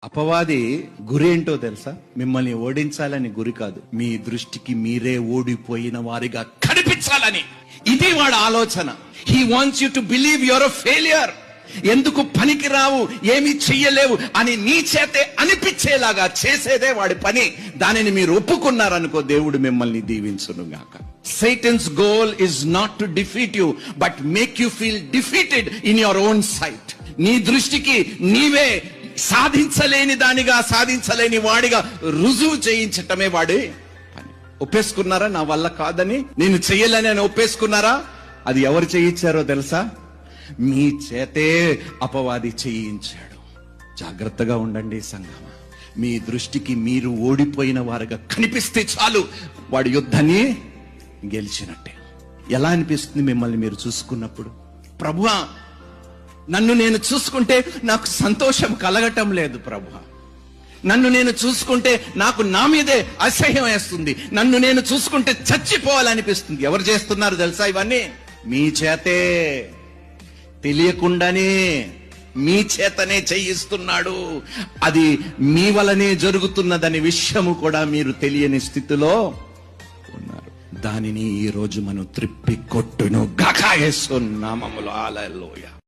అపవాది గురి ఏంటో తెలుసా? మిమ్మల్ని ఓడించాలని గురి కాదు, మీ దృష్టికి మీరే ఓడిపోయిన వారిగా కనిపించాలని. ఇది వాడి ఆలోచన. He wants you to believe your a failure. ఎందుకు పనికిరావు, ఏమీ చెయ్యలేవు అని నీ చేతే అనిపించేలాగా చేసేదే వాడి పని. దానిని మీరు ఒప్పుకున్నారనుకో, దేవుడు మిమ్మల్ని దీవించునుగాక. Satan's goal is not to defeat you, but make you feel defeated in your own sight. నీ దృష్టికి నీవే సాధించలేని దానిగా, సాధించలేని వాడిగా రుజువు చేయించటమే వాడి పని. ఒప్పేసుకున్నారా? నా వల్ల కాదని, నేను చెయ్యలేని అని ఒప్పేసుకున్నారా? అది ఎవరు చేయించారో తెలుసా? మీ చేతే అపవాది చేయించాడు. జాగ్రత్తగా ఉండండి సంగమా. మీ దృష్టికి మీరు ఓడిపోయిన వారుగా కనిపిస్తే చాలు, వాడి యుద్ధాన్ని గెలిచినట్టే. ఎలా అనిపిస్తుంది మిమ్మల్ని మీరు చూసుకున్నప్పుడు? ప్రభువా, నన్ను నేను చూసుకుంటే నాకు సంతోషం కలగటం లేదు ప్రభువా. నన్ను నేను చూసుకుంటే నాకు నా మీదే అసహ్యం వేస్తుంది. నన్ను నేను చూసుకుంటే చచ్చిపోవాలనిపిస్తుంది. ఎవరు చేస్తున్నారు తెలుసా ఇవన్నీ? మీ చేతే, తెలియకుండానే మీ చేతనే చేయిస్తున్నాడు. అది మీ వలనే జరుగుతున్నదని విషయము కూడా మీరు తెలియని స్థితిలో ఉన్నారు. దానిని ఈ రోజు మనం త్రిప్పి కొట్టును గాక యేసు నామములో. హల్లెలూయా.